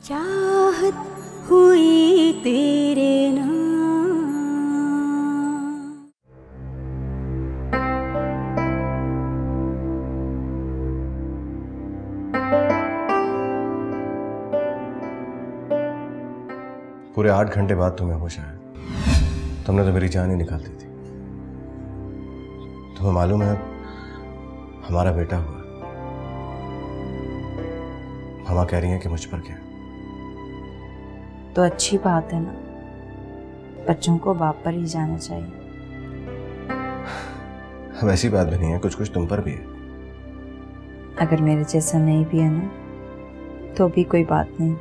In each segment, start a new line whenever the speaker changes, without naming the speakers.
चाहत हुई तेरे नाम।
पूरे 8 घंटे बाद तुम्हें होश आया। तुमने तो मेरी जान ही निकाल दी थी। तुम्हें मालूम है हमारा बेटा हुआ। मामा कह रही हैं कि मुझ पर क्या।
तो अच्छी बात है ना, बच्चों को बाप पर ही जाना चाहिए।
वैसी बात भी नहीं है, कुछ कुछ तुम पर भी है।
अगर मेरे जैसा नहीं भी है ना तो भी कोई बात नहीं।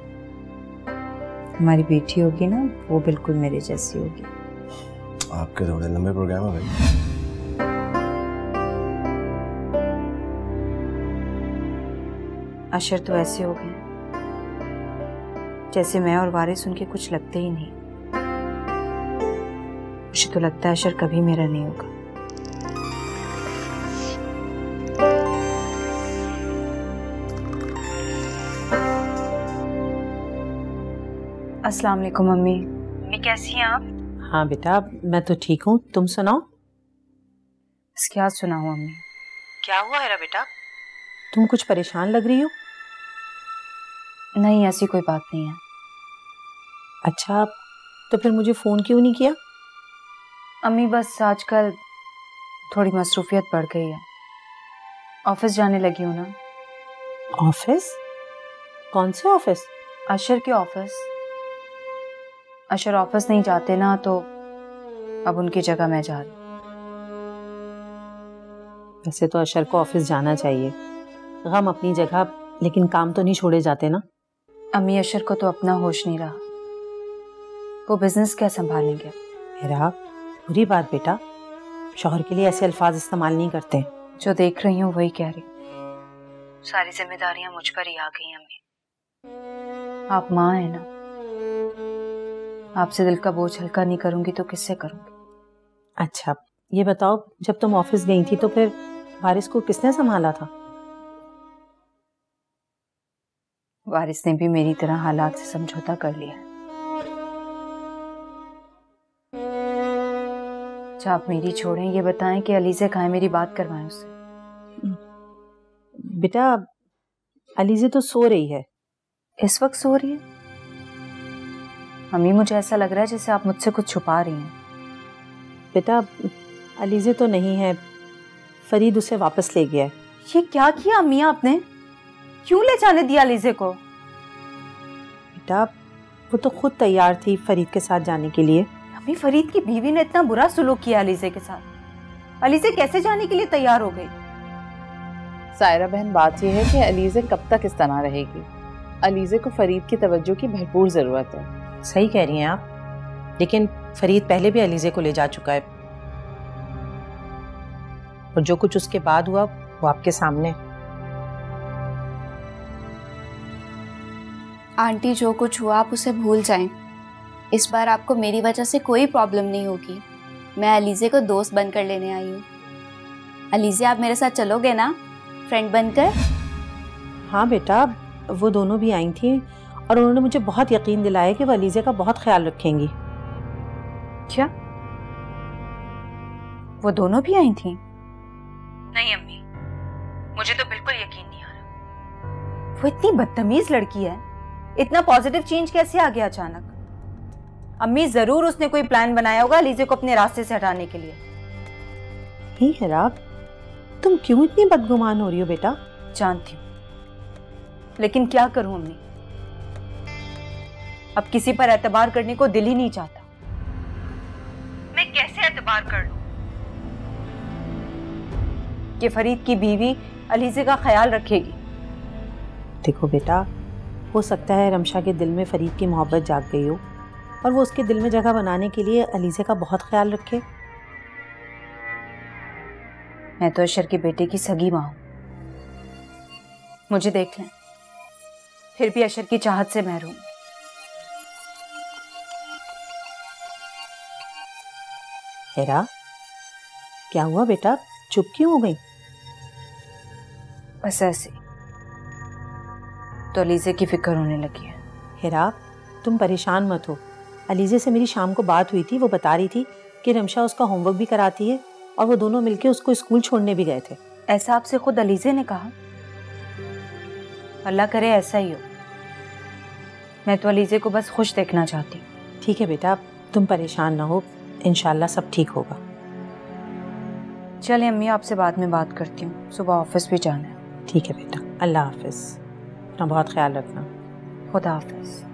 हमारी बेटी होगी ना, वो बिल्कुल मेरे जैसी होगी।
आपके थोड़े लंबे प्रोग्राम है भाई।
अशर तो ऐसे हो गए जैसे मैं और वारिस उनके कुछ लगते ही नहीं। मुझे तो लगता है अशर कभी मेरा नहीं होगा। अस्सलाम वालेकुम मम्मी। मम्मी कैसी हैं आप?
हाँ बेटा, मैं तो ठीक हूँ, तुम सुनाओ।
क्या सुनाऊं मम्मी?
क्या हुआ है बेटा? तुम कुछ परेशान लग रही हो।
नहीं, ऐसी कोई बात नहीं है।
अच्छा, तो फिर मुझे फोन क्यों नहीं किया?
अम्मी बस आजकल थोड़ी मसरूफियत बढ़ गई है। ऑफिस जाने लगी हूँ ना।
ऑफिस? कौन से ऑफिस?
अशर के ऑफिस। अशर ऑफिस नहीं जाते ना, तो अब उनकी जगह मैं जा रही हूँ।
वैसे तो अशर को ऑफिस जाना चाहिए, गम अपनी जगह, लेकिन काम तो नहीं छोड़े जाते ना।
अम्मी अशर को तो अपना होश नहीं रहा, वो बिजनेस क्या संभालेंगे?
मेरा बुरी बात बेटा, शौहर के लिए ऐसे अल्फाज इस्तेमाल नहीं करते।
जो देख रही हूँ वही कह रही हूँ। सारी जिम्मेदारियां मुझ पर ही आ गई अम्मी। आप माँ है ना, आपसे दिल का बोझ हल्का नहीं करूंगी तो किससे करूंगी?
अच्छा ये बताओ, जब तुम ऑफिस गई थी तो फिर वारिस को किसने संभाला था?
वारिस ने भी मेरी तरह हालात से समझौता कर लिया है। अच्छा आप मेरी छोड़ें, ये बताएं कि अलीज़े कहाँ है, मेरी बात करवाएं उससे।
बेटा अलीज़े तो सो रही है।
इस वक्त सो रही है? मम्मी मुझे ऐसा लग रहा है जैसे आप मुझसे कुछ छुपा रही हैं।
बेटा अलीज़े तो नहीं है, फरीद उसे वापस ले गया है।
ये क्या किया अम्मी आपने? क्यों ले जाने दिया अलीज़े को?
बेटा वो तो खुद तैयार थी फरीद के साथ जाने के लिए।
अम्मी फरीद की बीवी ने इतना बुरा सुलूक किया अलीज़े के साथ, अलीज़े कैसे जाने के लिए तैयार हो गई?
सायरा बहन, बात यह है कि अलीज़े कब तक इस तरह रहेगी। अलीज़े को फरीद की तवज्जो की भरपूर जरूरत है।
सही कह रही हैं आप, लेकिन फरीद पहले भी अलीज़े को ले जा चुका है और जो कुछ उसके बाद हुआ वो आपके सामने।
आंटी जो कुछ हुआ आप उसे भूल जाएं। इस बार आपको मेरी वजह से कोई प्रॉब्लम नहीं होगी। मैं अलीज़े को दोस्त बनकर लेने आई हूँ। अलीज़े आप मेरे साथ चलोगे ना, फ्रेंड बनकर?
हाँ बेटा, वो दोनों भी आई थी और उन्होंने मुझे बहुत यकीन दिलाया कि वो अलीज़े का बहुत ख्याल रखेंगी।
क्या वो दोनों भी आई थी? नहीं अम्मी, मुझे तो बिल्कुल यकीन नहीं आ रहा। वो इतनी बदतमीज लड़की है, इतना पॉजिटिव चेंज कैसे आ गया अचानक? अम्मी जरूर उसने कोई प्लान बनाया होगा अलीज़े को अपने रास्ते से हटाने के लिए।
ही हिराब, तुम क्यों इतनी बदगुमान हो रही हो बेटा?
जानती हूँ, लेकिन क्या करूं अम्मी, अब किसी पर एतबार करने को दिल ही नहीं चाहता। मैं कैसे एतबार कर लूं कि फरीद की बीवी अलीज़े का ख्याल रखेगी?
देखो बेटा, हो सकता है रमशा के दिल में फरीद की मोहब्बत जाग गई हो और वो उसके दिल में जगह बनाने के लिए अलीज़े का बहुत ख्याल रखे।
मैं तो अशर की बेटे की सगी मां हूं। मुझे देख लें, फिर भी अशर की चाहत से महरूम।
हेरा, क्या हुआ बेटा, चुप क्यों हो गई?
बस ऐसे तो अलीज़े की फिक्र होने लगी है।
हिरा, तुम परेशान मत हो। अलीज़े से मेरी शाम को बात हुई थी, वो बता रही थी कि रमशा उसका होमवर्क भी कराती है और वो दोनों मिलके उसको स्कूल छोड़ने भी गए थे।
ऐसा आपसे खुद अलीज़े ने कहा? अल्लाह करे ऐसा ही हो। मैं तो अलीज़े को बस खुश देखना चाहती हूँ।
ठीक है बेटा, तुम परेशान ना हो, इंशाल्लाह सब ठीक होगा।
चले अम्मी, आपसे बाद में बात करती हूँ, सुबह ऑफिस भी जाना है।
ठीक है बेटा, अल्लाह हाफिज़, अपना बहुत ख्याल रखना।
खुदा हाफिज़।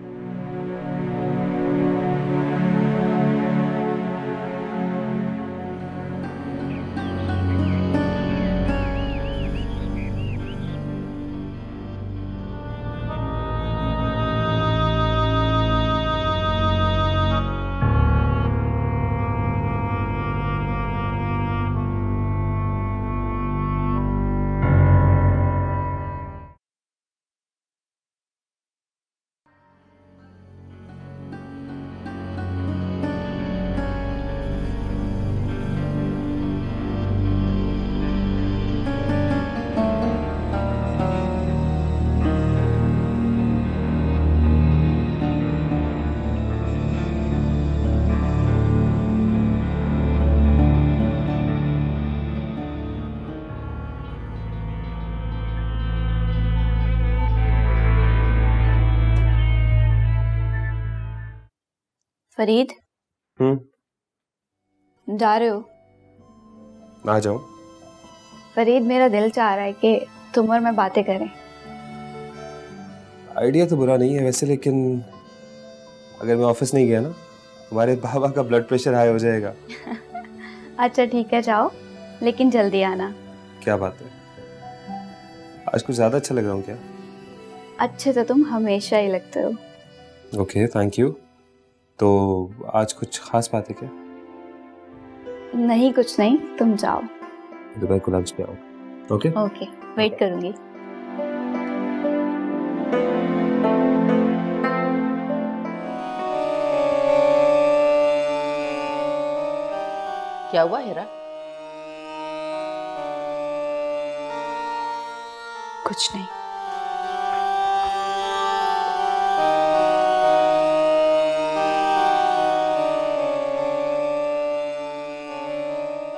फरीद, जा रहे हो?
आ जाओ।
फरीद, मेरा दिल चाह रहा है कि तुम और मैं बातें करें।
आइडिया तो बुरा नहीं है वैसे, लेकिन अगर मैं ऑफिस नहीं गया ना, तुम्हारे बाबा का ब्लड प्रेशर हाई हो जाएगा।
अच्छा ठीक है, जाओ, लेकिन जल्दी आना।
क्या बात है, आज कुछ ज्यादा अच्छा लग रहा हूँ क्या?
अच्छे तो तुम हमेशा ही लगते हो।
Okay, thank you. तो आज कुछ खास बात है क्या?
नहीं, कुछ नहीं, तुम जाओ।
दोपहर को लंच पे आओ। ओके
ओके, वेट करूंगी।
क्या हुआ हिरा?
कुछ नहीं।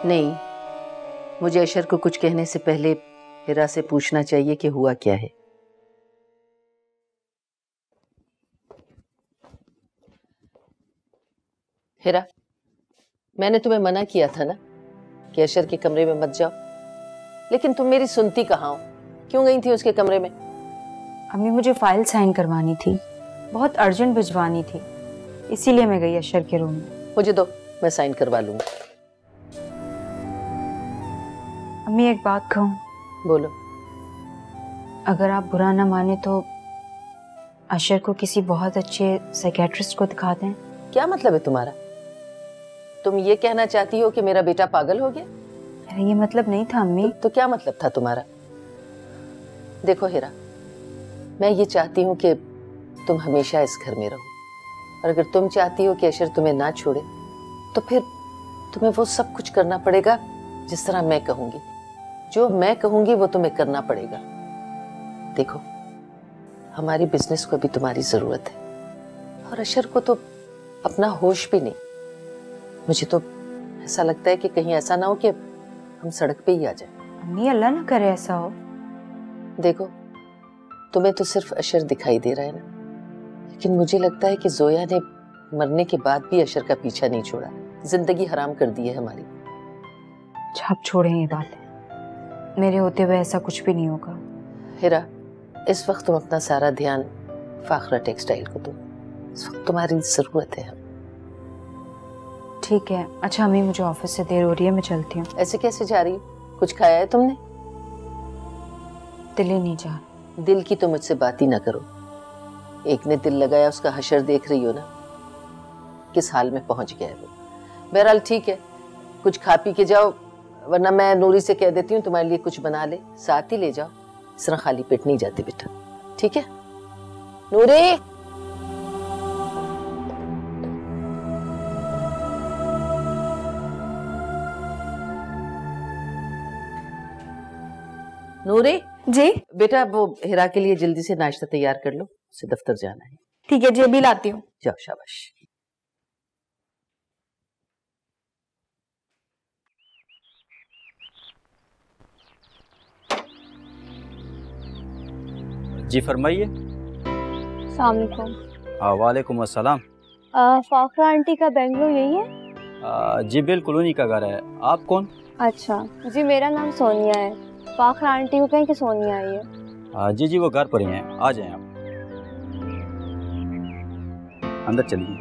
नहीं, मुझे अशर को कुछ कहने से पहले हिरा से पूछना चाहिए कि हुआ क्या है। हिरा, मैंने तुम्हें मना किया था ना कि अशर के कमरे में मत जाओ, लेकिन तुम मेरी सुनती कहाँ हो? क्यों गई थी उसके कमरे में?
अम्मी, मुझे फाइल साइन करवानी थी, बहुत अर्जेंट भिजवानी थी, इसीलिए मैं गई अशर के रूम में।
मुझे दो, मैं साइन करवा लूंगी।
अम्मी, एक बात कहूँ?
बोलो।
अगर आप बुरा ना माने तो अशर को किसी बहुत अच्छे साइकेट्रिस्ट को दिखा दें।
क्या मतलब है तुम्हारा? तुम ये कहना चाहती हो कि मेरा बेटा पागल हो गया?
मेरा ये मतलब नहीं था अम्मी।
तो क्या मतलब था तुम्हारा? देखो हिरा, मैं ये चाहती हूँ कि तुम हमेशा इस घर में रहो, और अगर तुम चाहती हो कि अशर तुम्हें ना छोड़े तो फिर तुम्हें वो सब कुछ करना पड़ेगा जिस तरह मैं कहूंगी। जो मैं कहूंगी वो तुम्हें करना पड़ेगा। देखो, हमारी बिजनेस को भी तुम्हारी जरूरत है, और अशर को तो अपना होश भी नहीं। मुझे तो ऐसा लगता है कि कहीं ऐसा ना हो कि हम सड़क पे ही आ जाए।
अम्मी, अल्लाह ना करे ऐसा हो।
देखो, तुम्हें तो सिर्फ अशर दिखाई दे रहा है ना, लेकिन मुझे लगता है कि जोया ने मरने के बाद भी अशर का पीछा नहीं छोड़ा, जिंदगी हराम कर दी है हमारी।
आप छोड़ें ये बातें, मेरे होते हुए ऐसा कुछ भी नहीं होगा।
हिरा, इस वक्त तुम अपना सारा ध्यान फाखरा टेक्सटाइल को दो, इस वक्त तुम्हारी जरूरत है।
ठीक है। अच्छा अम्मी, मुझे ऑफिस से देर हो रही है, मैं चलती हूँ।
ऐसे कैसे जा रही हो? कुछ खाया है तुमने?
दिल ही नहीं जा।
दिल की तो मुझसे बात ही ना करो। एक ने दिल लगाया, उसका हशर देख रही हो ना, किस हाल में पहुंच गया है वो। बहरहाल ठीक है, कुछ खा पी के जाओ, वरना मैं नूरी से कह देती हूँ तुम्हारे लिए कुछ बना ले, साथ ही ले जाओ। इस तरह खाली पेट नहीं जाते बेटा, ठीक है? नूरी, नूरी
जी
बेटा, वो हिरा के लिए जल्दी से नाश्ता तैयार कर लो, उसे दफ्तर जाना है।
ठीक है जी, अभी लाती हूँ।
जाओ, शाबाश।
जी फरमाइए।
अस्सलाम वालेकुम।
वालेकुम अस्सलाम।
फाखरा आंटी का बेंगलोर यही है?
जी बिल्कुल उन्हीं का घर है। आप कौन?
अच्छा जी, मेरा नाम सोनिया है। फाखरा आंटी को कहें कि सोनिया आई है।
जी जी वो घर पर ही हैं, आ जाएं आप। अंदर चलिए।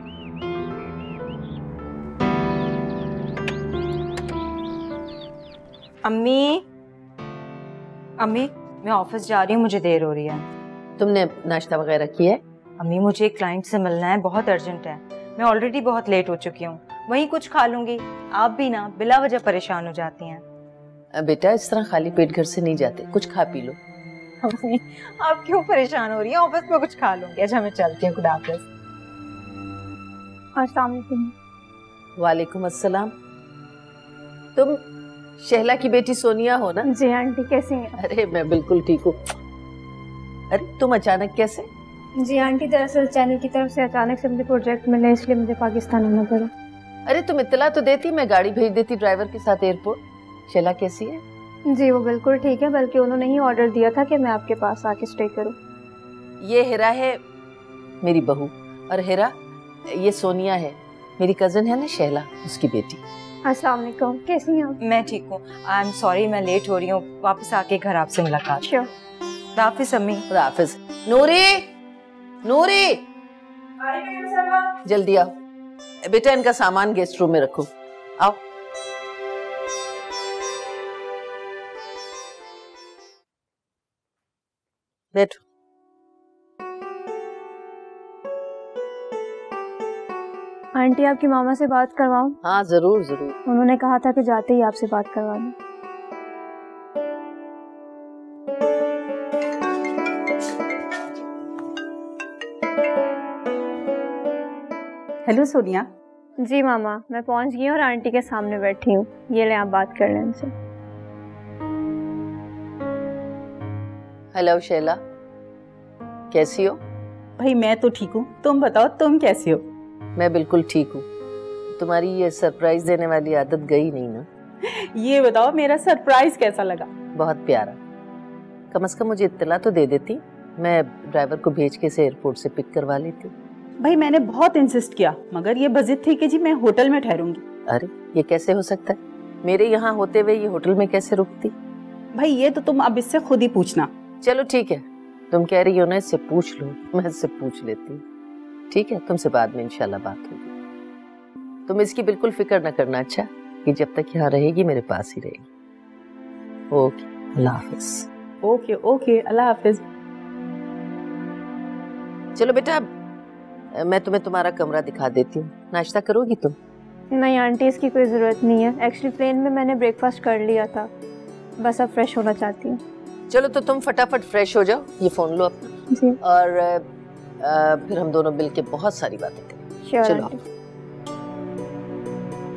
अम्मी, अम्मी मैं ऑफिस जा रही हूँ, मुझे देर हो रही है।
तुमने नाश्ता वगैरह किया है?
अम्मी मुझे एक क्लाइंट से मिलना है, बहुत अर्जेंट है। मैं ऑलरेडी बहुत लेट हो चुकी हूँ, वहीं कुछ खा लूंगी। आप भी ना बिला वजह परेशान हो जाती हैं।
बेटा इस तरह खाली पेट घर से नहीं जाते, कुछ खा पी लो।
अम्मी आप क्यों परेशान हो रही हैं? ऑफिस में कुछ खा लूंगी। अच्छा मैं चलती हूँ, खुदा हाफिज़।
अस्सलाम वालेकुम।
वालेकुम अस्सलाम। तुम शहला की बेटी सोनिया हो ना?
जी आंटी, कैसी हैं?
अरे मैं बिल्कुल ठीक हूँ। अरे तुम अचानक कैसे?
जी आंटी, दरअसल चैनल की तरफ से अचानक से मुझे प्रोजेक्ट मिला, इसलिए मुझे पाकिस्तान आना पड़ा।
अरे तुम इत्तला तो देती, मैं गाड़ी भेज देती ड्राइवर के साथ एयरपोर्ट। शैला कैसी है?
जी वो बिल्कुल ठीक है, बल्कि उन्होंने ही ऑर्डर दिया था कि मैं आपके पास आके स्टे करूं।
ये हिरा है मेरी बहू, और हिरा ये सोनिया है, मेरी कजन है ना शैला, उसकी बेटी।
अस्सलाम वालेकुम, कैसी हैं आप?
मैं ठीक हूँ। आई एम सॉरी मैं लेट हो रही हूँ, वापस आके घर आपसे मुलाकात।
श्योर।
खुदा हाफिज़ अम्मी।
खुदा हाफिज़। नूरी, नूरी जल्दी आओ बेटा, इनका सामान गेस्ट रूम में रखो। आओ। बैठो।
आंटी आपकी मामा से बात करवाऊं?
हाँ जरूर जरूर।
उन्होंने कहा था कि जाते ही आपसे बात करवा दूं।
हेलो सोनिया।
जी मामा, मैं पहुंच गई और आंटी के सामने बैठी हूँ। ये ले आप बात कर लें उनसे।
हेलो शैला, कैसी हो?
भाई मैं तो ठीक हूँ, तुम बताओ तुम कैसी हो?
मैं बिल्कुल ठीक हूँ। तुम्हारी ये सरप्राइज देने वाली आदत गई नहीं ना?
ये बताओ मेरा सरप्राइज कैसा लगा?
बहुत प्यारा। कम से कम मुझे इत्तला तो दे देती, मैं ड्राइवर को भेज के इसे एयरपोर्ट से पिक करवा लेती।
भाई मैंने बहुत इंसिस्ट किया, मगर ये बजिद थी कि जी मैं होटल में ठहरूंगी।
अरे ये कैसे हो सकता है? मेरे यहाँ होते हुए ये होटल में कैसे रुकती?
भाई ये तो तुम अब इससे खुद ही पूछना।
चलो ठीक है, तुम कह रही हो ना इससे पूछ लो, मैं इससे पूछ लेती हूँ। ठीक है, तुमसे बाद में इंशाल्लाह बात होगी। तुम इसकी बिल्कुल फिक्र न करना, अच्छा, कि जब तक यहाँ रहेगी मेरे पास ही रहेगी। ओके, अल्लाह हाफिज।
ओके ओके, अल्लाह हाफिज।
चलो बेटा, मैं तुम्हें तुम्हारा कमरा दिखा देती हूँ। नाश्ता करोगी तुम?
नहीं आंटी, इसकी कोई ज़रूरत नहीं है। एक्चुअली प्लेन में मैंने ब्रेकफास्ट कर लिया था, बस अब फ्रेश होना चाहती हूँ।
चलो तो तुम फटाफट फ्रेश हो जाओ, ये फोन लो अपना
जी।
और फिर हम दोनों मिलके बहुत सारी बातें करेंगे।
श्योर
चलो
आंटी।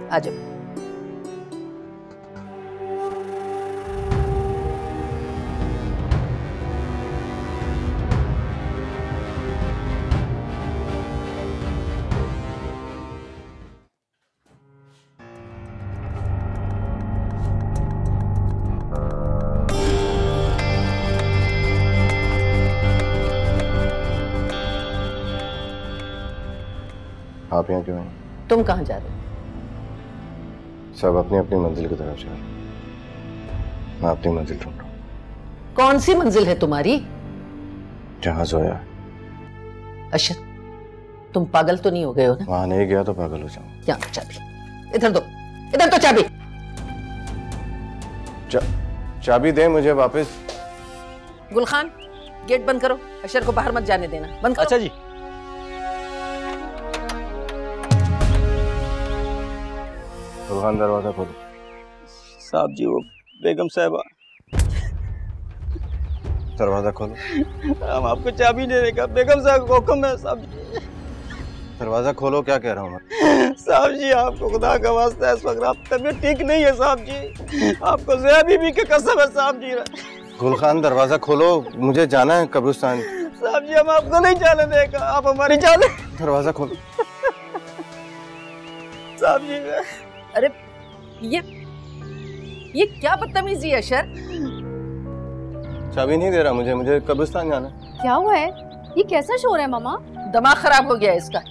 आ जाओ।
आप यहाँ क्यों हैं?
तुम कहाँ जा रहे हो?
सब अपनी अपनी मंजिल की तरफ जा रहे हैं। मैं अपनी मंजिल ढूंढ रहा हूँ।
कौन सी मंजिल है तुम्हारी?
जहाँ जोया।
अच्छा, तुम पागल तो नहीं हो गए हो ना?
वहां नहीं गया तो पागल हो जाऊँ।
यहाँ तो चाबी, इधर दो, इधर तो चाबी।
चाबी दे मुझे वापस।
गुलखान, गेट बंद करो, अशर को बाहर मत जाने देना। बंद करो।
अच्छा जी।
गुलखान, दरवाजा खोलो।
साहब जी वो बेगम साहबा।
दरवाजा खोलो।
हम आपको चाबी देने का बेगम साहब को हुक्म है साहब जी।
दरवाजा खोलो, क्या कह रहा हूँ मैं?
साहब जी आपको खुदा का वास्ता है, इस वक्त आप तबीयत ठीक नहीं है साहब जी, आपको ज़या बीबी की कसम है साहब जी।
गुलखान, दरवाजा खोलो, मुझे जाना है कब्रिस्तान।
साहब जी हम आपको नहीं जाने देगा, आप हमारी जाने।
दरवाजा खोलो।
साहब जी
अरे ये क्या बदतमीजी है अशर?
चाबी नहीं दे रहा मुझे कब्रिस्तान जाना है।
क्या हुआ है? ये कैसा शोर है मामा?
दिमाग खराब हो गया है इसका,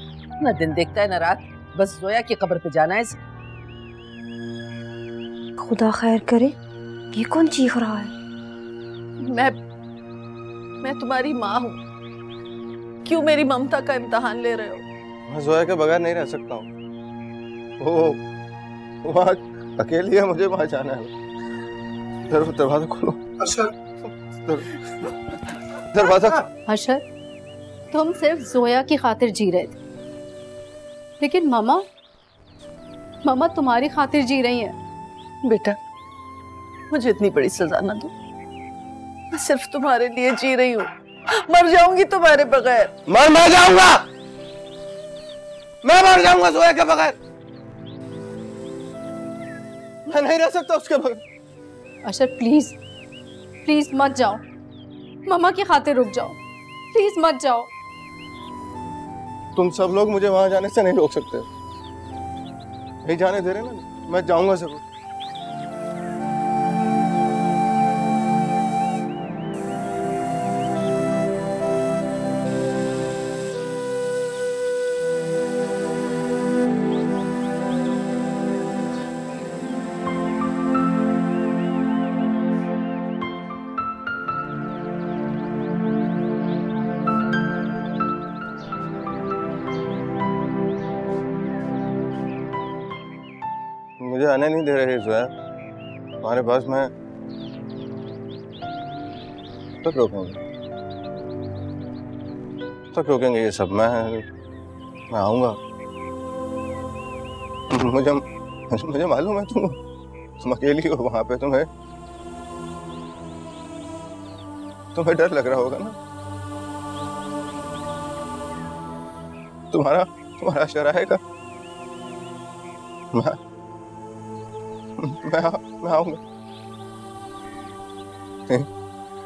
ना दिन देखता है ना रात, बस जोया की कब्र पे जाना है इसे।
खुदा खैर करे, ये कौन चीख रहा है?
मैं तुम्हारी माँ हूँ, क्यों मेरी ममता का इम्तिहान ले रहे हो?
मैं जोया के बगैर नहीं रह सकता हूँ। वो अकेली है, मुझे वहां जाना है। दरवाजा खोलो। दरवाजा।
अशर, तुम सिर्फ जोया की खातिर जी रहे थे, लेकिन मामा तुम्हारी खातिर जी रही हैं।
बेटा मुझे इतनी बड़ी सजा ना दो, मैं सिर्फ तुम्हारे लिए जी रही हूँ, मर जाऊंगी तुम्हारे बगैर।
मर जाऊंगा, मैं मर जाऊंगा जोया के बगैर, मैं नहीं रह सकता उसके बगैर।
अशर प्लीज मत जाओ, मामा की खातिर रुक जाओ, प्लीज मत जाओ।
तुम सब लोग मुझे वहां जाने से नहीं रोक सकते, नहीं जाने दे रहे ना, मैं जाऊंगा जरूर। मुझे आने नहीं दे रहे जोया तुम्हारे पास, मैं तक रोकेंगे ये सब? मैं आऊंगा, मुझे मालूम है तुम अकेली हो वहां पे, तुम्हें डर लग रहा होगा ना, तुम्हारा अशर आएगा, मैं आऊंगा।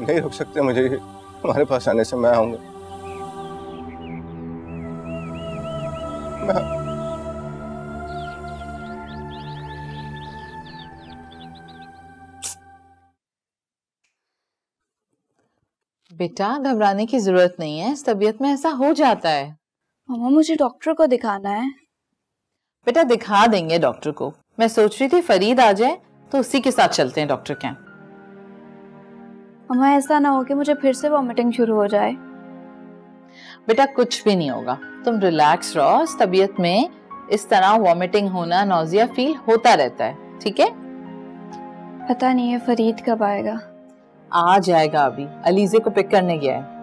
नहीं रुक सकते मुझे तुम्हारे पास आने से, मैं आऊंगा।
बेटा घबराने की जरूरत नहीं है, इस तबीयत में ऐसा हो जाता है।
मामा मुझे डॉक्टर को दिखाना है।
बेटा दिखा देंगे डॉक्टर को, मैं सोच रही थी फरीद आ जाए तो उसी के साथ चलते हैं डॉक्टर के।
मामा ऐसा ना हो कि मुझे फिर से वॉमिटिंग शुरू हो जाए।
बेटा कुछ भी नहीं होगा, तुम रिलैक्स रहो, इस तबीयत में इस तरह वॉमिटिंग होना, नौजिया फील होता रहता है, ठीक है?
पता नहीं है फरीद कब आएगा।
आ जाएगा, अभी अलीजे को पिक करने गया है।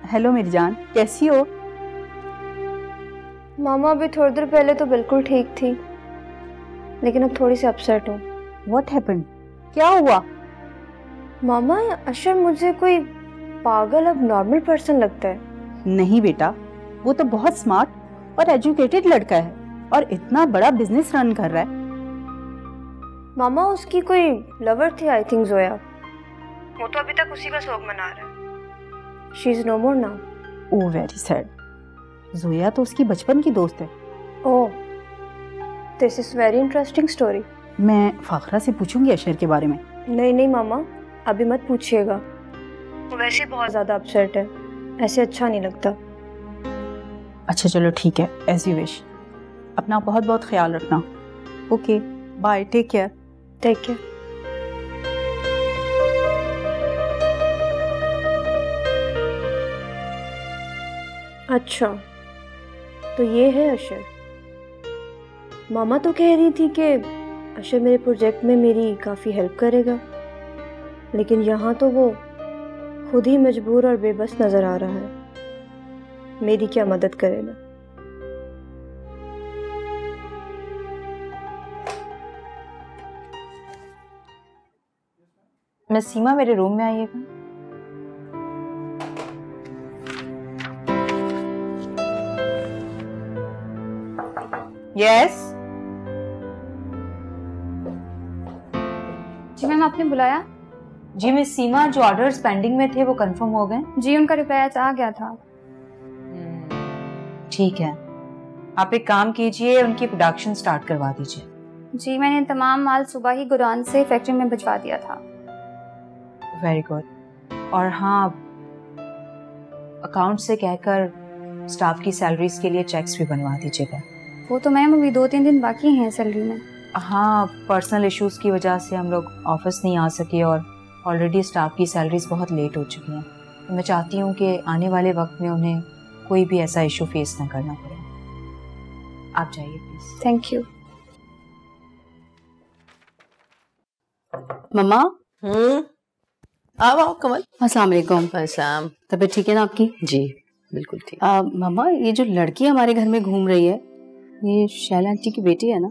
हेलो मेरी जान, कैसी हो?
मामा अभी थोड़ी देर पहले तो बिल्कुल ठीक थी, लेकिन अब थोड़ी सी अपसेट हूँ।
What happened? क्या हुआ?
मामा अशर मुझे कोई पागल अब नॉर्मल पर्सन लगता है।
नहीं बेटा, वो तो बहुत स्मार्ट और एजुकेटेड लड़का है और इतना बड़ा बिजनेस रन कर रहा है।
मामा उसकी कोई लवर थी, आई थिंक जोया, वो तो अभी तक उसी का शौक मना रहा है। She is no more now.
Oh very sad. Zoya तो उसकी बचपन की दोस्त है।
Oh, this is very interesting story.
मैं फाखरा से पूछूंगी अशर के बारे में।
नहीं मामा, अभी मत पूछिएगा, वो वैसे बहुत ज्यादा अपसेट है, ऐसे अच्छा नहीं लगता।
अच्छा चलो ठीक है, एज यू विश। अपना बहुत बहुत ख्याल रखना। Okay bye, take care.
Take care. अच्छा तो ये है अशर। मामा तो कह रही थी कि अशर मेरे प्रोजेक्ट में मेरी काफ़ी हेल्प करेगा, लेकिन यहाँ तो वो खुद ही मजबूर और बेबस नज़र आ रहा है। मेरी क्या मदद करेगा?
मिस सीमा मेरे रूम में आइएगा। यस।
जी मैम, आपने बुलाया?
जी मिस सीमा, जो ऑर्डर्स पेंडिंग में थे वो कंफर्म हो गए?
जी उनका रिप्लाई आज आ गया था।
ठीक है, आप एक काम कीजिए, उनकी प्रोडक्शन स्टार्ट करवा दीजिए।
जी मैंने तमाम माल सुबह ही गुडाउन से फैक्ट्री में भिजवा दिया था।
Very good. और हाँ, अकाउंट से कहकर स्टाफ की सैलरीज के लिए चेक्स भी बनवा दीजिएगा।
वो तो मैम अभी 2-3 दिन बाकी हैं सैलरी में।
हाँ, पर्सनल इश्यूज की वजह से हम लोग ऑफिस नहीं आ सके और ऑलरेडी स्टाफ की सैलरीज बहुत लेट हो चुकी हैं। तो मैं चाहती हूँ कि आने वाले वक्त में उन्हें कोई भी ऐसा इशू फेस ना करना पड़े। आप जाइए प्लीज।
Thank you.
मम्मा। आओ कमल।
अस्सलाम वालेकुम।
अस्सलाम।
तबीयत ठीक है ना आपकी?
जी बिल्कुल ठीक।
मम्मा, ये जो लड़की हमारे घर में घूम रही है, ये शैला आंटी की बेटी है ना?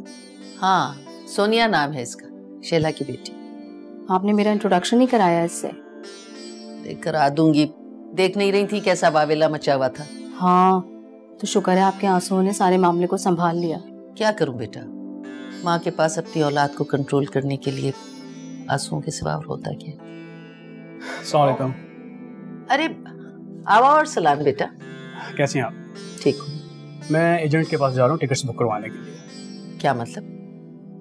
हाँ, सोनिया नाम है इसका, शैला की बेटी।
आपने मेरा इंट्रोडक्शन नहीं कराया इससे?
करा दूंगी। देख नहीं रही थी कैसा वावेला मचा हुआ था?
हाँ, तो शुक्र है आपके आंसुओं ने सारे मामले को संभाल लिया।
क्या करूं बेटा, माँ के पास अपनी औलाद को कंट्रोल करने के लिए आंसुओं के सिवा और होता क्या।
अस्सलाम वालेकुम।
अरे आओ और सलाम बेटा।
कैसी हैं आप?
ठीक हूँ।
मैं एजेंट के पास जा रहा हूँ टिकट्स बुक करवाने के लिए।
क्या मतलब?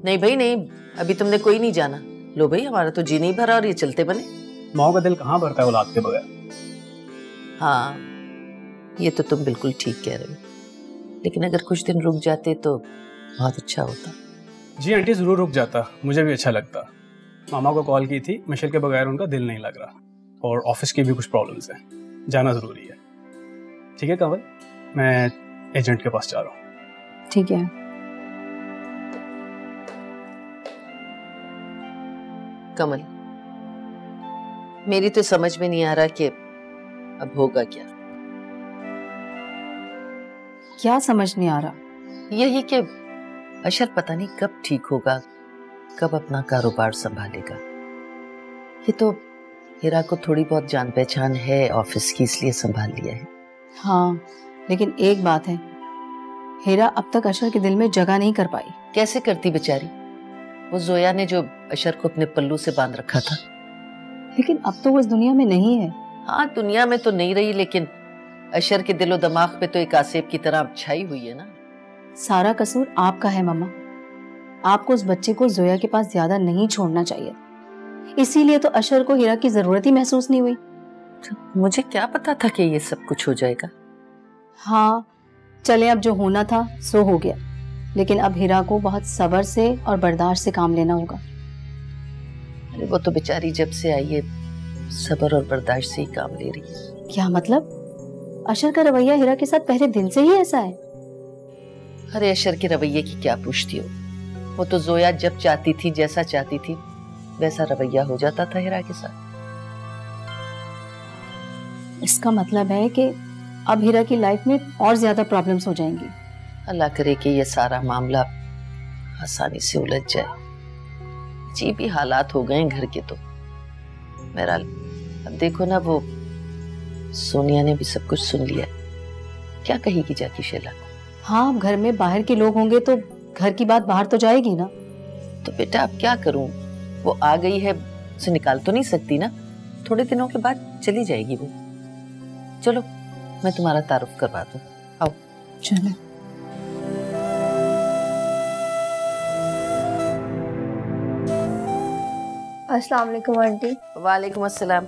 नहीं भाई नहीं, अभी तुमने कोई नहीं जाना। लो भाई, हमारा तो जी नहीं भरा और ये चलते बने।
माँ का दिल कहाँ भरता है औलाद के बगैर।
हाँ, ये तो तुम बिल्कुल ठीक कह रहे हो, लेकिन अगर कुछ दिन रुक जाते तो बहुत अच्छा होता।
जी आंटी, जरूर रुक जाता, मुझे भी अच्छा लगता। मामा को कॉल की थी, मिशेल के बगैर उनका दिल नहीं लग रहा और ऑफिस की भी कुछ प्रॉब्लम्स हैं, जाना जरूरी है। ठीक है कमल, मैं एजेंट के पास जा रहा हूँ।
ठीक है।
कमल, मेरी तो समझ में नहीं आ रहा कि अब होगा क्या।
क्या समझ नहीं आ रहा?
यही कि अशर पता नहीं कब ठीक होगा, कब अपना कारोबार संभालेगा। ये तो हिरा को थोड़ी बहुत जान पहचान है ऑफिस की, इसलिए संभाल लिया है।
हाँ, लेकिन एक बात है, हिरा अब तक अशर के दिल में जगह नहीं कर पाई।
कैसे करती बेचारी? वो जोया ने जो अशर को अपने पल्लू से बांध रखा था।
लेकिन अब तो वो इस दुनिया में नहीं है।
हाँ, दुनिया में तो नहीं रही, लेकिन अशर के दिलो दिमाग पे तो एक आसेब की तरह छाई हुई है ना।
सारा कसूर आपका है मम्मा। आपको उस बच्चे को जोया के पास ज्यादा नहीं छोड़ना चाहिए, इसीलिए तो अशर को हिरा की जरूरत ही महसूस नहीं हुई।
मुझे क्या पता था कि ये सब कुछ हो जाएगा।
हाँ चले, अब जो होना था सो हो गया, लेकिन अब हिरा को बहुत सब्र से और बर्दाश्त से काम लेना होगा।
अरे वो तो बेचारी जब से आई है सब्र और बर्दाश्त से ही काम ले रही है।
क्या मतलब? अशर का रवैया हिरा के साथ पहले दिन से ही ऐसा है?
अरे अशर के रवैये की क्या पूछती हो, वो तो जोया जब चाहती थी, जैसा चाहती थी वैसा रवैया हो जाता था हिरा के साथ।
इसका मतलब है कि अब हिरा की लाइफ में और ज्यादा प्रॉब्लम्स हो जाएंगी।
अल्लाह करे कि ये सारा मामला आसानी से उलझ जाए। जी भी हालात हो गए घर के तो। बहरहाल अब देखो ना, वो सोनिया ने भी सब कुछ सुन लिया। क्या कहेगी जाकी शैला को?
हाँ, अब घर में बाहर के लोग होंगे तो घर की बात बाहर तो जाएगी ना।
तो बेटा अब क्या करूं, वो आ गई है, उसे निकाल तो नहीं सकती ना। थोड़े दिनों के बाद चली जाएगी वो। चलो मैं तुम्हारा तारुफ करवा दूं, आओ।
चलो।
अस्सलाम वालेकुम आंटी।
वालेकुम अस्सलाम।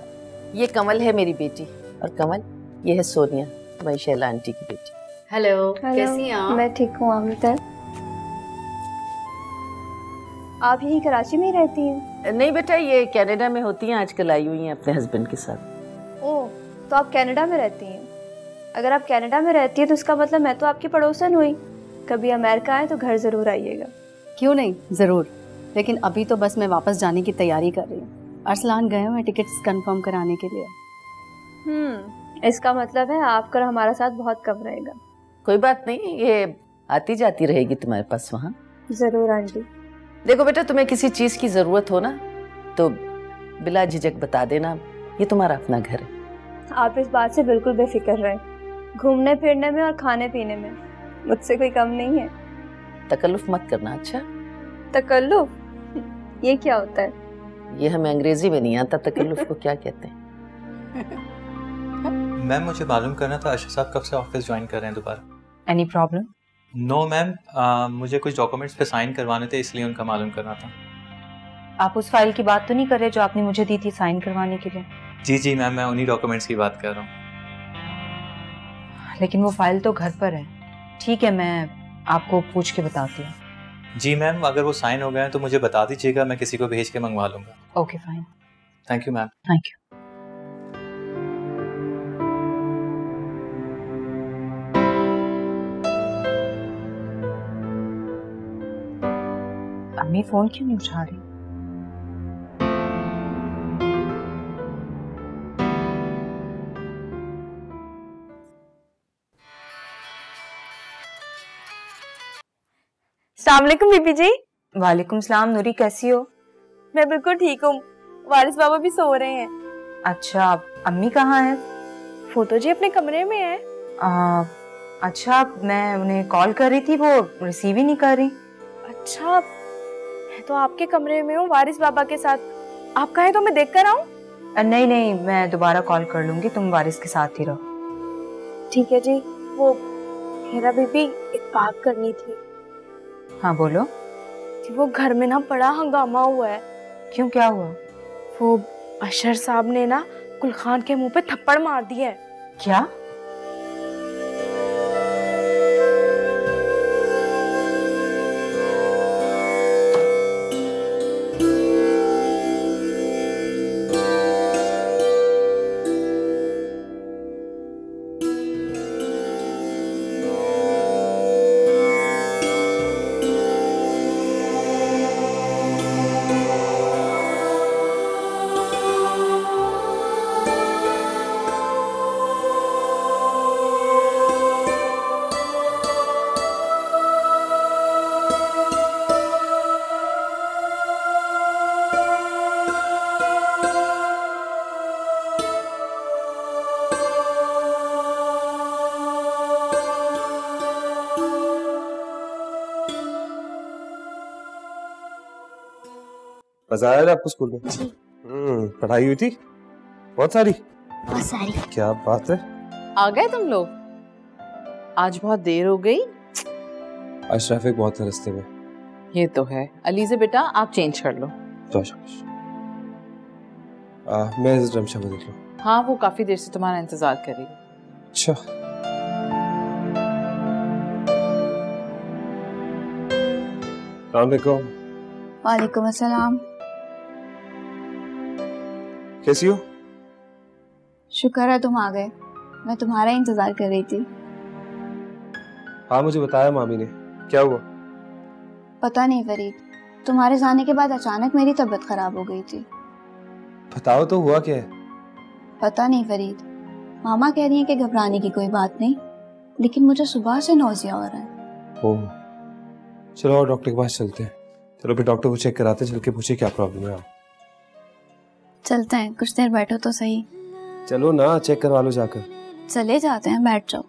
ये कमल है मेरी बेटी, और कमल ये है सोनिया, तुम्हारी शैला आंटी की बेटी।
हेलो, कैसी हैं आप?
मैं ठीक हूँ। आप यही कराची में ही रहती हैं?
नहीं बेटा, ये कनाडा में होती हैं, आजकल आई हुई हैं अपने हस्बैंड के साथ।
ओह, तो आप कनाडा में रहती हैं? अगर आप कनाडा में रहती है तो इसका मतलब मैं तो आपकी पड़ोसन हुई। कभी अमेरिका आए तो घर जरूर आइएगा।
क्यों नहीं, जरूर। लेकिन अभी तो बस मैं वापस जाने की तैयारी कर रही हूँ। अरसलान गए हुए टिकट्स कंफर्म कराने के लिए।
इसका मतलब है आपका हमारा साथ बहुत कम रहेगा।
कोई बात नहीं, ये आती जाती रहेगी तुम्हारे पास वहाँ।
जरूर आंटी।
देखो बेटा, तुम्हें किसी चीज की जरूरत हो ना तो बिला झिझक बता देना, ये तुम्हारा अपना घर है।
आप इस बात से बिल्कुल बेफिक्र रहें, घूमने फिरने में और खाने पीने में मुझसे कोई कम नहीं है।
तकल्लुफ मत करना। अच्छा,
तकल्लुफ ये क्या होता है?
ये हमें अंग्रेजी में नहीं आता, तकल्लुफ को क्या कहते हैं।
मैम मुझे मालूम करना था अशर साहब कब से ऑफिस ज्वाइन कर रहे हैं दोबारा?
Any problem?
नो मैम, मुझे कुछ डॉक्यूमेंट्स पे साइन करवाने थे, इसलिए उनका मालूम करना था।
आप उस फाइल की बात तो नहीं कर रहे जो आपने मुझे दी थी साइन करवाने के लिए?
जी मैम, मैं उन्हीं डॉक्यूमेंट्स की बात कर रहा हूँ।
लेकिन वो फाइल तो घर पर है। ठीक है, मैं आपको पूछ के बताती हूँ।
जी मैम, अगर वो साइन हो गए हैं तो मुझे बता दीजिएगा, मैं किसी को भेज के मंगवा लूंगा।
Okay fine.
Thank you ma'am.
Thank you. अम्मी फोन क्यों नहीं उठा रही?
अस्सलाम वालेकुम बीबी जी।
वालेकुम सलाम नूरी, कैसी हो?
मैं बिल्कुल ठीक हूँ, वारिस बाबा भी सो रहे हैं।
अच्छा, अम्मी कहाँ है?
वो तो जी अपने कमरे में है।
अच्छा, मैं उन्हें कॉल कर रही थी, वो रिसीव ही नहीं कर रही।
अच्छा, मैं तो आपके कमरे में हूँ वारिस बाबा के साथ। आप कहें तो मैं देख कर आऊँ?
नहीं, मैं दोबारा कॉल कर लूंगी, तुम वारिस के साथ ही रहो।
ठीक है जी। वो हेरा बीबी, एक बात करनी थी।
हाँ बोलो।
जी वो घर में ना बड़ा हंगामा हुआ है।
क्यों, क्या हुआ?
वो अशर साहब ने ना गुल खान के मुंह पे थप्पड़ मार दिया है।
क्या?
मजा आया था आपको स्कूल में? पढ़ाई हुई थी बहुत सारी?
बहुत सारी।
क्या बात है,
आ गए तुम लोग? आज बहुत देर हो गई।
आज ट्रैफिक बहुत है रास्ते में।
ये तो है। अलीज़े बेटा आप चेंज कर लो।
तो मैं रमशा को देख लूं।
हाँ, वो काफी देर से तुम्हारा इंतजार कर रही है।
अच्छा,
वालेकुम अस्सलाम।
कैसी हो?
शुक्र है तुम आ गए, मैं तुम्हारा इंतजार कर रही थी।
हाँ मुझे बताया मामी ने। क्या हुआ?
पता नहीं फरीद, तुम्हारे जाने के बाद अचानक मेरी तबीयत खराब हो गई थी।
बताओ तो हुआ क्या है?
पता नहीं फरीद, मामा कह रही हैं कि घबराने की कोई बात नहीं, लेकिन मुझे सुबह से नौजिया हो रहा है।
ओह, चलो और डॉक्टर के पास चलते हैं। चलो फिर डॉक्टर को चेक कराते, चल के पूछे क्या प्रॉब्लम है।
चलते हैं, कुछ देर बैठो तो सही।
चलो ना, चेक करवा लो जाकर।
चले जाते हैं, बैठ जाओ।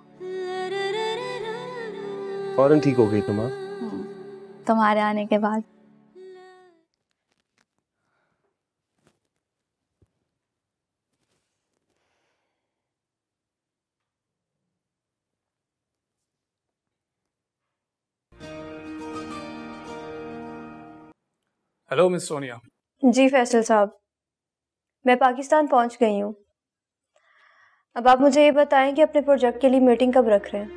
फौरन ठीक हो गई तुम?
तुम्हारे आने के बाद।
Hello miss Sonia.
जी फैसल साहब, मैं पाकिस्तान पहुंच गई हूँ। अब आप मुझे ये बताएं कि अपने प्रोजेक्ट के लिए मीटिंग कब रख रहे हैं?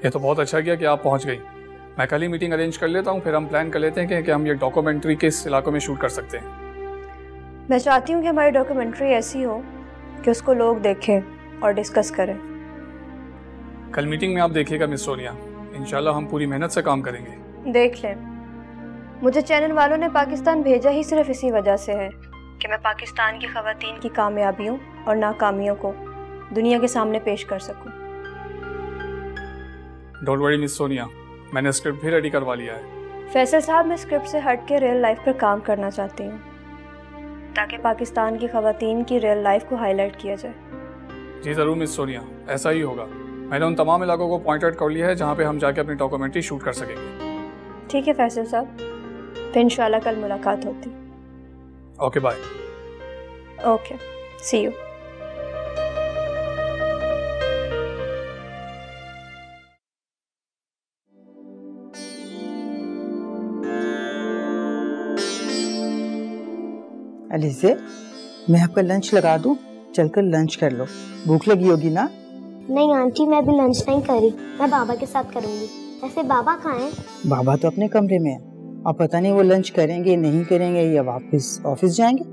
ये तो बहुत अच्छा किया कि आप पहुंच गई। मैं कल ही मीटिंग अरेंज कर लेता हूँ, फिर हम प्लान कर लेते हैं कि हम ये डॉक्यूमेंट्री किस इलाकों में शूट कर सकते हैं।
मैं चाहती हूँ कि हमारी डॉक्यूमेंट्री ऐसी हो कि उसको लोग देखें और डिस्कस करें।
कल मीटिंग में आप देखिएगा मिस सोनिया, इंशाल्लाह हम पूरी मेहनत से काम करेंगे।
देख लें, मुझे चैनल वालों ने पाकिस्तान भेजा ही सिर्फ इसी वजह से है कि मैं पाकिस्तान की ख़वातीन की कामयाबियों और नाकामियों को दुनिया के सामने पेश कर सकूं।
डोंट वरी मिस सोनिया, मैंने स्क्रिप्ट भी रेडी करवा लिया है।
फैसल साहब, मैं स्क्रिप्ट से हट के रियल लाइफ पर काम करना चाहती हूँ, ताकि पाकिस्तान की ख़वातीन की रियल लाइफ को हाईलाइट किया जाए।
जी ज़रूर मिस सोनिया, ऐसा ही होगा। मैंने उन तमाम इलाकों को पॉइंट आउट कर लिया है जहाँ पे हम जाके अपनी डॉक्यूमेंट्री शूट कर सकेंगे।
ठीक है फैसल साहब, फिर इंशाल्लाह कल मुलाकात होती।
Okay bye.
Okay, see you.
Alizeh, मैं आपका लंच लगा दूं? चलकर लंच कर लो, भूख लगी होगी ना?
नहीं आंटी, मैं अभी लंच नहीं करी, मैं बाबा के साथ करूंगी। ऐसे बाबा कहाँ हैं?
बाबा तो अपने कमरे में है, और पता नहीं वो लंच करेंगे नहीं करेंगे या वापस ऑफिस जाएंगे।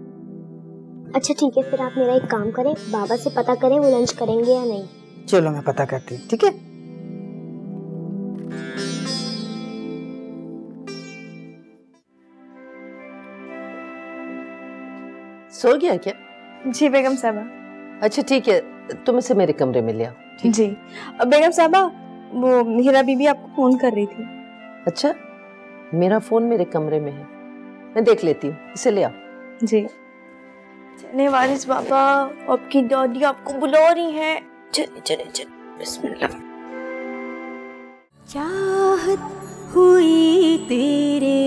अच्छा ठीक है, फिर आप मेरा एक काम करें, बाबा से पता करें वो लंच करेंगे या नहीं।
चलो मैं पता करती हूँ, ठीक है?
सो गया क्या?
जी बेगम साहबा।
अच्छा ठीक है, तुम इसे मेरे कमरे में ले आओ।
जी बेगम साहबा, वो हीरा बीबी आपको फोन कर रही थी।
अच्छा, मेरा फोन मेरे कमरे में है, मैं देख लेती हूँ, इसे ले आओ।
जी। चले वारिस बाबा, आपकी दादी आपको बुला रही है। चले चले चले, बिस्मिल्लाह।
चाहत हुई तेरे